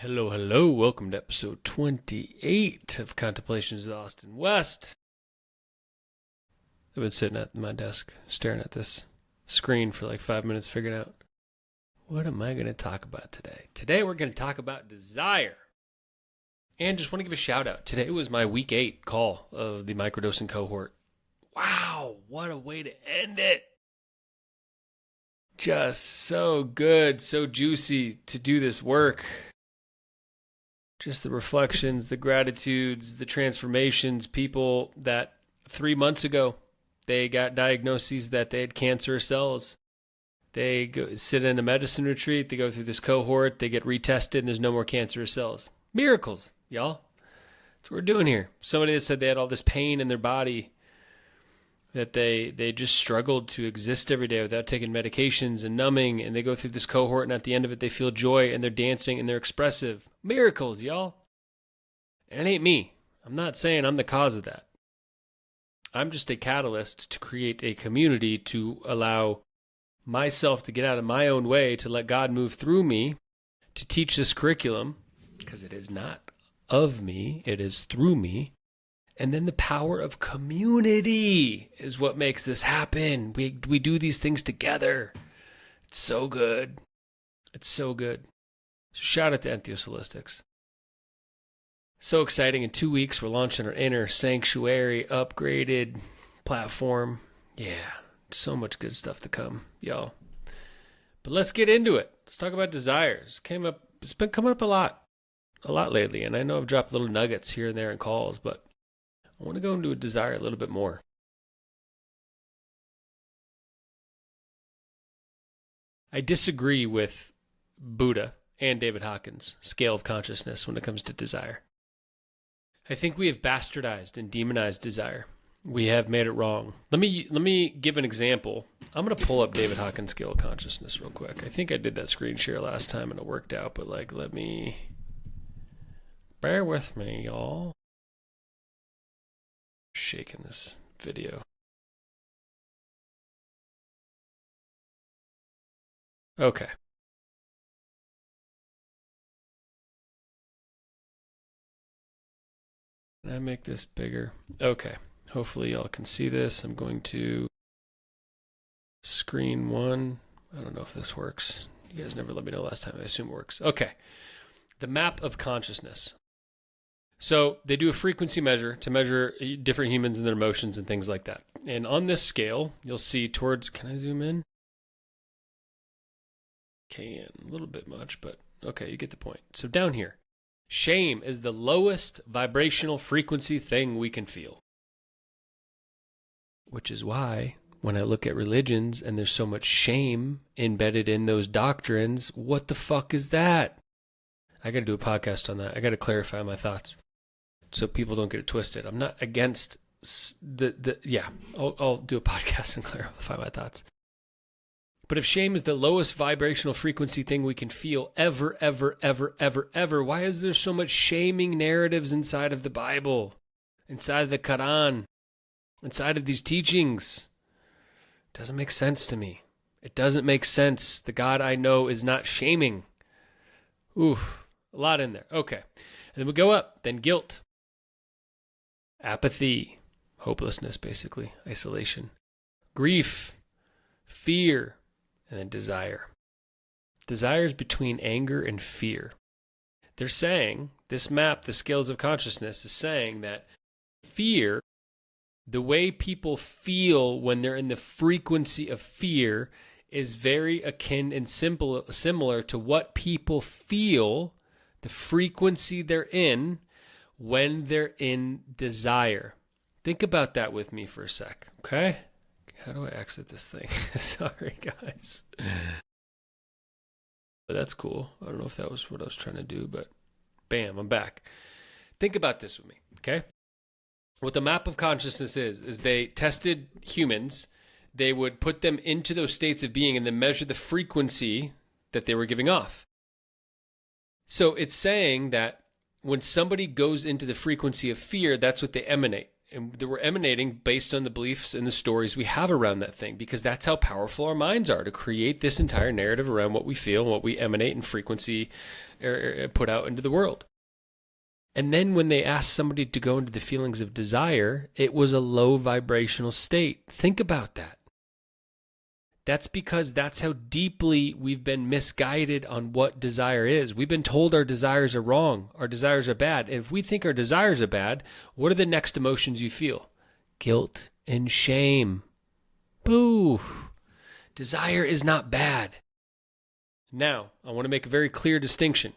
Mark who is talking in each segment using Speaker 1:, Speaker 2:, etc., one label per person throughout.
Speaker 1: Hello, hello. Welcome to episode 28 of Contemplations with Austin West. I've been sitting at my desk staring at this screen for like 5 minutes figuring out, what am I going to talk about today? Today we're going to talk about desire. And just want to give a shout out. Today was my week 8 call of the microdosing cohort. Wow, what a way to end it. Just so good, so juicy to do this work. Just the reflections, the gratitudes, the transformations, people that 3 months ago, they got diagnoses that they had cancerous cells. They sit in a medicine retreat, they go through this cohort, they get retested, and there's no more cancerous cells. Miracles, y'all. That's what we're doing here. Somebody that said they had all this pain in their body, that they just struggled to exist every day without taking medications and numbing, and they go through this cohort, and at the end of it, they feel joy, and they're dancing, and they're expressive. Miracles, y'all. And it ain't me. I'm not saying I'm the cause of that. I'm just a catalyst to create a community to allow myself to get out of my own way, to let God move through me, to teach this curriculum, because it is not of me, it is through me. And then the power of community is what makes this happen. We do these things together. It's so good. It's so good. So shout out to Entheos Holistics. So exciting. In 2 weeks, we're launching our inner sanctuary upgraded platform. Yeah, so much good stuff to come, y'all. But let's get into it. Let's talk about desires. It's been coming up a lot lately. And I know I've dropped little nuggets here and there in calls, but I want to go into a desire a little bit more. I disagree with Buddha and David Hawkins' scale of consciousness when it comes to desire. I think we have bastardized and demonized desire. We have made it wrong. Let me give an example. I'm going to pull up David Hawkins' scale of consciousness real quick. I think I did that screen share last time and it worked out, but let me bear with me, y'all. Shaking this video. Okay. Can I make this bigger? Okay. Hopefully y'all can see this. I'm going to screen one. I don't know if this works. You guys never let me know last time. I assume it works. Okay. The map of consciousness. So they do a frequency measure to measure different humans and their emotions and things like that. And on this scale, you'll see towards, can I zoom in? Can, a little bit much, but okay, you get the point. So down here, shame is the lowest vibrational frequency thing we can feel. Which is why when I look at religions and there's so much shame embedded in those doctrines, what the fuck is that? I got to do a podcast on that. I got to clarify my thoughts so people don't get it twisted. I'm not against I'll do a podcast and clarify my thoughts. But if shame is the lowest vibrational frequency thing we can feel ever, why is there so much shaming narratives inside of the Bible, inside of the Quran, inside of these teachings? It doesn't make sense to me. It doesn't make sense. The God I know is not shaming. Oof. A lot in there. Okay. And then we go up. Then guilt. Apathy. Hopelessness, basically. Isolation. Grief. Fear. And then desire. Desire is between anger and fear. They're saying, this map, the scales of consciousness, is saying that fear, the way people feel when they're in the frequency of fear, is very akin and similar to what people feel, the frequency they're in, when they're in desire. Think about that with me for a sec, okay? How do I exit this thing? Sorry, guys. But that's cool. I don't know if that was what I was trying to do, but bam, I'm back. Think about this with me, okay? What the map of consciousness is they tested humans. They would put them into those states of being and then measure the frequency that they were giving off. So it's saying that when somebody goes into the frequency of fear, that's what they emanate. And that we're emanating based on the beliefs and the stories we have around that thing, because that's how powerful our minds are to create this entire narrative around what we feel and what we emanate in frequency or put out into the world. And then when they asked somebody to go into the feelings of desire, it was a low vibrational state. Think about that. That's because that's how deeply we've been misguided on what desire is. We've been told our desires are wrong, our desires are bad. And if we think our desires are bad, what are the next emotions you feel? Guilt and shame. Boo! Desire is not bad. Now, I want to make a very clear distinction,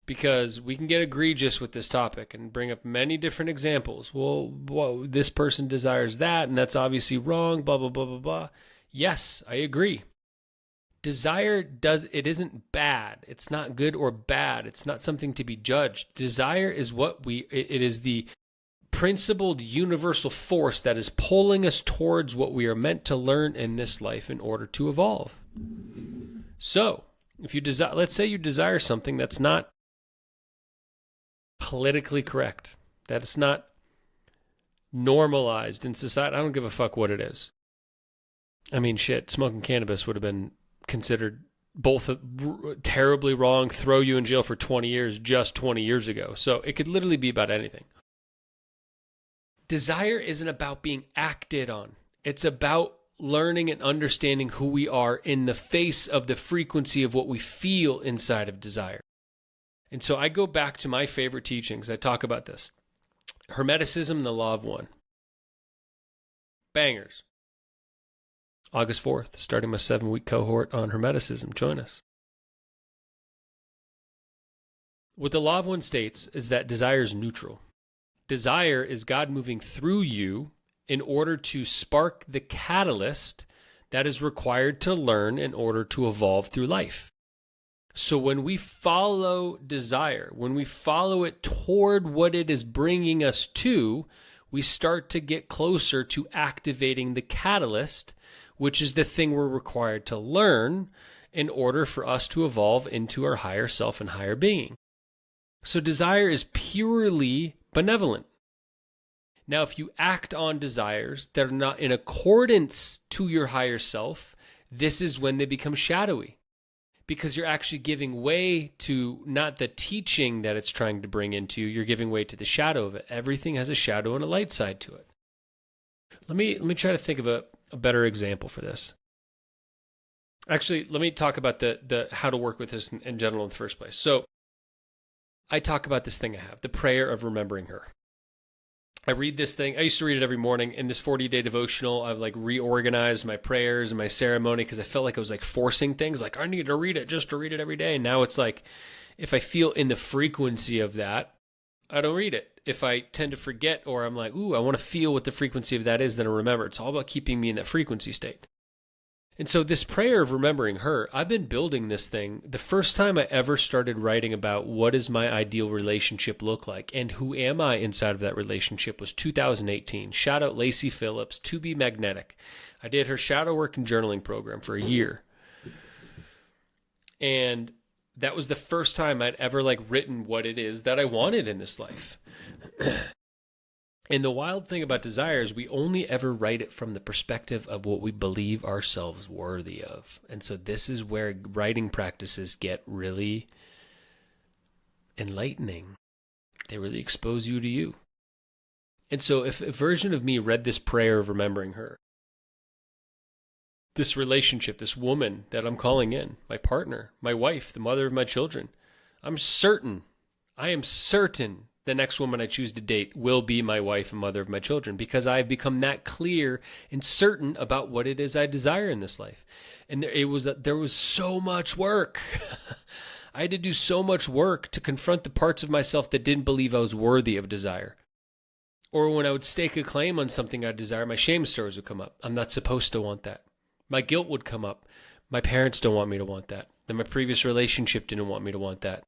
Speaker 1: because we can get egregious with this topic and bring up many different examples. Well, whoa, this person desires that, and that's obviously wrong, blah, blah, blah, blah, blah. Yes, I agree. Desire it isn't bad. It's not good or bad. It's not something to be judged. Desire is it is the principled universal force that is pulling us towards what we are meant to learn in this life in order to evolve. So, if you let's say you desire something that's not politically correct, that it's not normalized in society. I don't give a fuck what it is. I mean, shit, smoking cannabis would have been considered both terribly wrong, throw you in jail for 20 years just 20 years ago. So it could literally be about anything. Desire isn't about being acted on. It's about learning and understanding who we are in the face of the frequency of what we feel inside of desire. And so I go back to my favorite teachings. I talk about this. Hermeticism, the law of one. Bangers. August 4th, starting my 7-week cohort on Hermeticism. Join us. What the law of one states is that desire is neutral. Desire is God moving through you in order to spark the catalyst that is required to learn in order to evolve through life. So when we follow desire, when we follow it toward what it is bringing us to, we start to get closer to activating the catalyst, which is the thing we're required to learn in order for us to evolve into our higher self and higher being. So desire is purely benevolent. Now, if you act on desires that are not in accordance to your higher self, this is when they become shadowy, because you're actually giving way to not the teaching that it's trying to bring into you, you're giving way to the shadow of it. Everything has a shadow and a light side to it. Let me try to think of a better example for this. Actually, let me talk about the how to work with this in general in the first place. So I talk about this thing I have, the prayer of remembering her. I read this thing. I used to read it every morning. In this 40-day devotional, I've reorganized my prayers and my ceremony because I felt like I was forcing things. I need to read it just to read it every day. And now it's if I feel in the frequency of that, I don't read it. If I tend to forget, or I'm I want to feel what the frequency of that is, then I remember. It's all about keeping me in that frequency state. And so this prayer of remembering her, I've been building this thing. The first time I ever started writing about what does my ideal relationship look like and who am I inside of that relationship was 2018. Shout out Lacey Phillips, To Be Magnetic. I did her shadow work and journaling program for a year. And that was the first time I'd ever written what it is that I wanted in this life. And the wild thing about desire is we only ever write it from the perspective of what we believe ourselves worthy of. And so this is where writing practices get really enlightening. They really expose you to you. And so if a version of me read this prayer of remembering her, this relationship, this woman that I'm calling in, my partner, my wife, the mother of my children, I am certain the next woman I choose to date will be my wife and mother of my children, because I've become that clear and certain about what it is I desire in this life. And there was so much work. I had to do so much work to confront the parts of myself that didn't believe I was worthy of desire. Or when I would stake a claim on something I desire, my shame stories would come up. I'm not supposed to want that. My guilt would come up. My parents don't want me to want that. Then my previous relationship didn't want me to want that.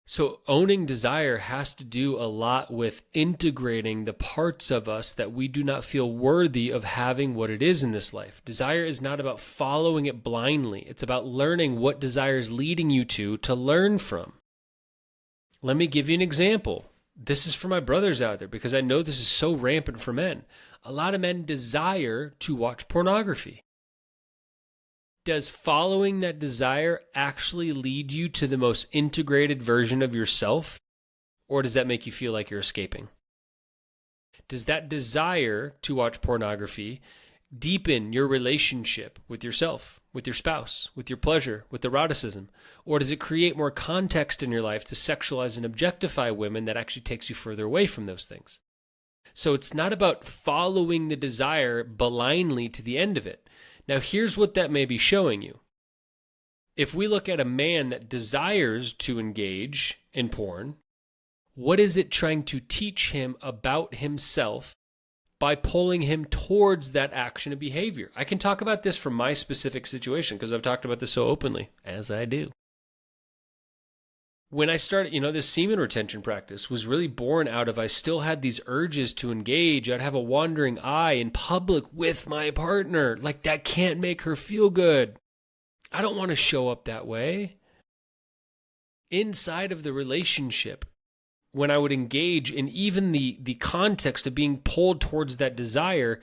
Speaker 1: So owning desire has to do a lot with integrating the parts of us that we do not feel worthy of having what it is in this life. Desire is not about following it blindly. It's about learning what desire is leading you to learn from. Let me give you an example. This is for my brothers out there because I know this is so rampant for men. A lot of men desire to watch pornography. Does following that desire actually lead you to the most integrated version of yourself? Or does that make you feel like you're escaping? Does that desire to watch pornography deepen your relationship with yourself, with your spouse, with your pleasure, with eroticism? Or does it create more context in your life to sexualize and objectify women that actually takes you further away from those things? So it's not about following the desire blindly to the end of it. Now, here's what that may be showing you. If we look at a man that desires to engage in porn, what is it trying to teach him about himself by pulling him towards that action and behavior? I can talk about this from my specific situation because I've talked about this so openly, as I do. When I started, this semen retention practice was really born out of I still had these urges to engage. I'd have a wandering eye in public with my partner. Like, that can't make her feel good. I don't want to show up that way. Inside of the relationship, when I would engage in even the context of being pulled towards that desire,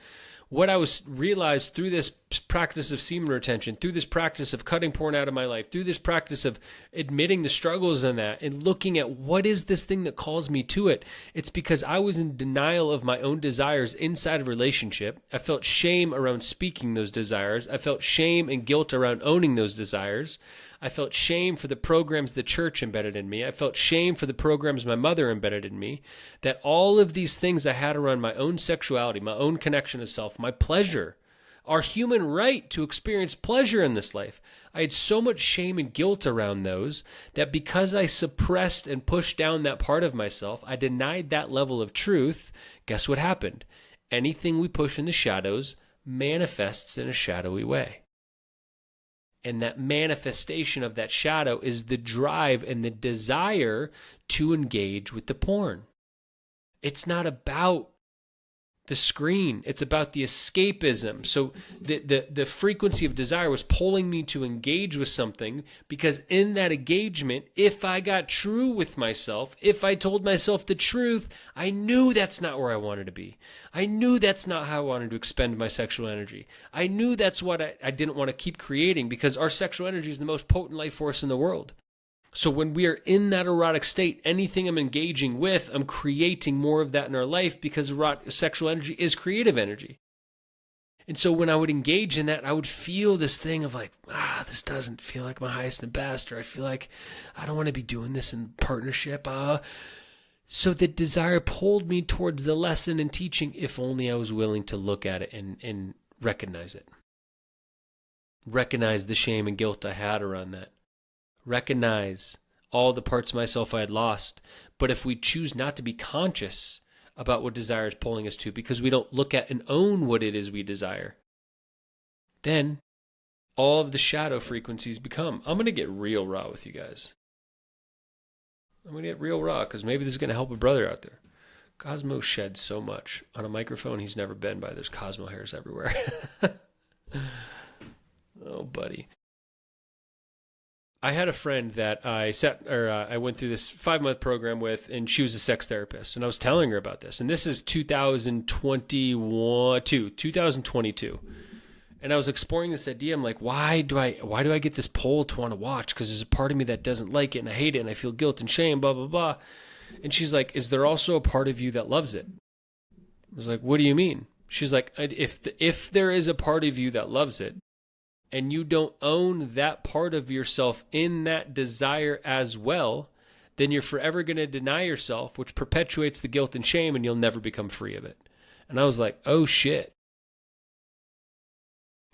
Speaker 1: what I was realized through this practice of semen retention, through this practice of cutting porn out of my life, through this practice of admitting the struggles in that and looking at what is this thing that calls me to it, it's because I was in denial of my own desires inside of a relationship. I felt shame around speaking those desires. I felt shame and guilt around owning those desires. I felt shame for the programs the church embedded in me. I felt shame for the programs my mother embedded in me. That all of these things I had around my own sexuality, my own connection to self, my pleasure, our human right to experience pleasure in this life. I had so much shame and guilt around those that because I suppressed and pushed down that part of myself, I denied that level of truth. Guess what happened? Anything we push in the shadows manifests in a shadowy way. And that manifestation of that shadow is the drive and the desire to engage with the porn. It's not about the screen. It's about the escapism. So the frequency of desire was pulling me to engage with something because in that engagement, if I got true with myself, if I told myself the truth, I knew that's not where I wanted to be. I knew that's not how I wanted to expend my sexual energy. I knew that's what I didn't want to keep creating because our sexual energy is the most potent life force in the world. So when we are in that erotic state, anything I'm engaging with, I'm creating more of that in our life because sexual energy is creative energy. And so when I would engage in that, I would feel this thing of like, this doesn't feel like my highest and best, or I feel like I don't want to be doing this in partnership. So the desire pulled me towards the lesson and teaching if only I was willing to look at it and recognize it. Recognize the shame and guilt I had around that. Recognize all the parts of myself I had lost. But if we choose not to be conscious about what desire is pulling us to because we don't look at and own what it is we desire, then all of the shadow frequencies become. I'm going to get real raw with you guys. I'm going to get real raw because maybe this is going to help a brother out there. Cosmo sheds so much on a microphone he's never been by. There's Cosmo hairs everywhere. Oh, buddy. I had a friend that I went through this 5-month program with, and she was a sex therapist, and I was telling her about this. And this is 2022. And I was exploring this idea. I'm like, why do I get this pull to want to watch? Because there's a part of me that doesn't like it, and I hate it, and I feel guilt and shame, blah, blah, blah. And she's like, is there also a part of you that loves it? I was like, what do you mean? She's like, if there is a part of you that loves it, and you don't own that part of yourself in that desire as well, then you're forever going to deny yourself, which perpetuates the guilt and shame, and you'll never become free of it. And I was like, oh shit.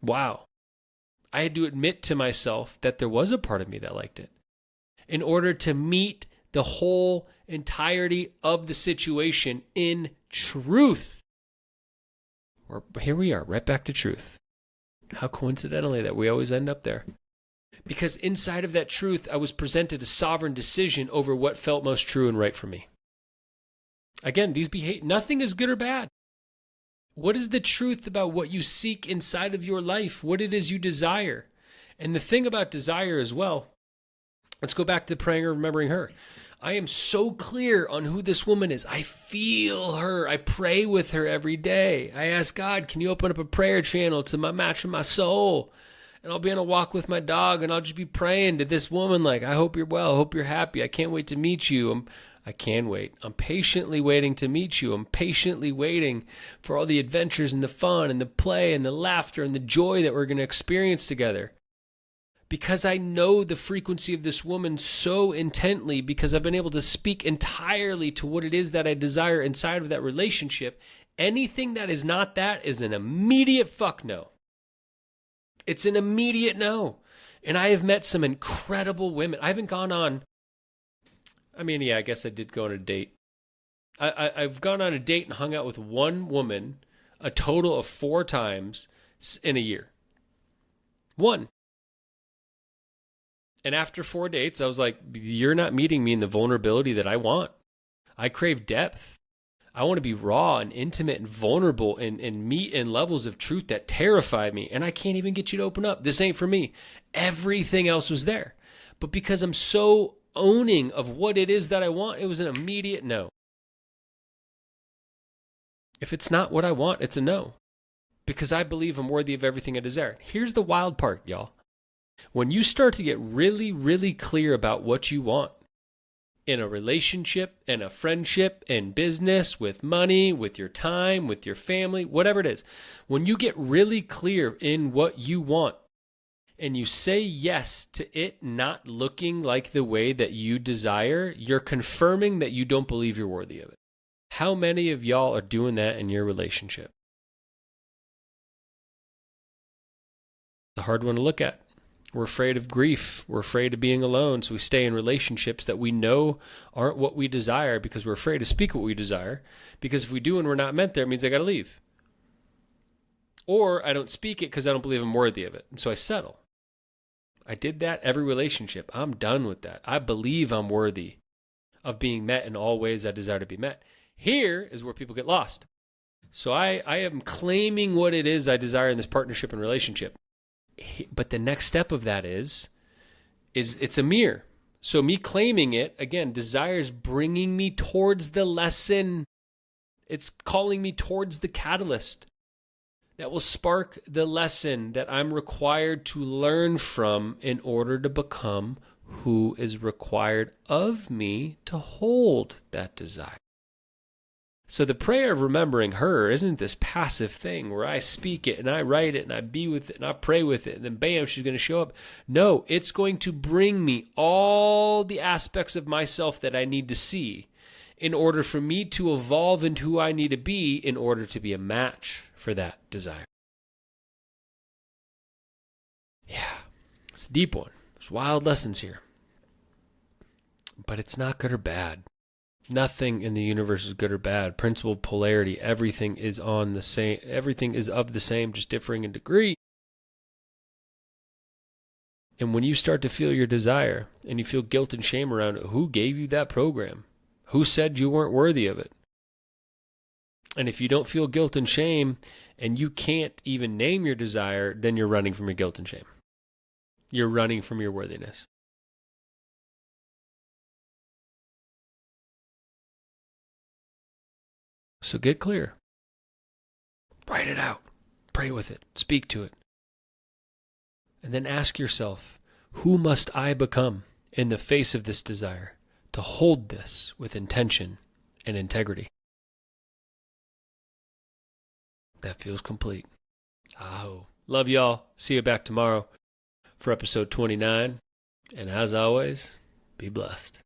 Speaker 1: Wow. I had to admit to myself that there was a part of me that liked it in order to meet the whole entirety of the situation in truth. Here we are, right back to truth. How coincidentally that we always end up there. Because inside of that truth, I was presented a sovereign decision over what felt most true and right for me. Again, nothing is good or bad. What is the truth about what you seek inside of your life? What it is you desire? And the thing about desire as well, let's go back to praying or remembering her. I am so clear on who this woman is. I feel her. I pray with her every day. I ask God, can you open up a prayer channel to my match with my soul? And I'll be on a walk with my dog, and I'll just be praying to this woman like, I hope you're well. I hope you're happy. I can't wait to meet you. I can wait. I'm patiently waiting to meet you. I'm patiently waiting for all the adventures and the fun and the play and the laughter and the joy that we're going to experience together. Because I know the frequency of this woman so intently, because I've been able to speak entirely to what it is that I desire inside of that relationship, anything that is not that is an immediate fuck no. It's an immediate no. And I have met some incredible women. I haven't gone on, I guess I did go on a date. I've gone on a date and hung out with one woman a total of 4 times in a year. One. And after 4 dates, I was like, you're not meeting me in the vulnerability that I want. I crave depth. I want to be raw and intimate and vulnerable and meet in levels of truth that terrify me. And I can't even get you to open up. This ain't for me. Everything else was there. But because I'm so owning of what it is that I want, it was an immediate no. If it's not what I want, it's a no. Because I believe I'm worthy of everything I desire. Here's the wild part, y'all. When you start to get really, really clear about what you want in a relationship, in a friendship, in business, with money, with your time, with your family, whatever it is, when you get really clear in what you want and you say yes to it not looking like the way that you desire, you're confirming that you don't believe you're worthy of it. How many of y'all are doing that in your relationship? It's a hard one to look at. We're afraid of grief. We're afraid of being alone. So we stay in relationships that we know aren't what we desire because we're afraid to speak what we desire. Because if we do and we're not meant there, it means I got to leave. Or I don't speak it because I don't believe I'm worthy of it. And so I settle. I did that every relationship. I'm done with that. I believe I'm worthy of being met in all ways I desire to be met. Here is where people get lost. So I am claiming what it is I desire in this partnership and relationship. But the next step of that is it's a mirror. So me claiming it, again, desire is bringing me towards the lesson. It's calling me towards the catalyst that will spark the lesson that I'm required to learn from in order to become who is required of me to hold that desire. So the prayer of remembering her isn't this passive thing where I speak it and I write it and I be with it and I pray with it and then bam, she's going to show up. No, it's going to bring me all the aspects of myself that I need to see in order for me to evolve into who I need to be in order to be a match for that desire. Yeah, it's a deep one. There's wild lessons here. But it's not good or bad. Nothing in the universe is good or bad. Principle of polarity, everything is on the same, everything is of the same, just differing in degree. And when you start to feel your desire and you feel guilt and shame around it, who gave you that program? Who said you weren't worthy of it? And if you don't feel guilt and shame and you can't even name your desire, then you're running from your guilt and shame. You're running from your worthiness. So get clear. Write it out. Pray with it. Speak to it. And then ask yourself, who must I become in the face of this desire to hold this with intention and integrity? That feels complete. Oh, love y'all. See you back tomorrow for episode 29. And as always, be blessed.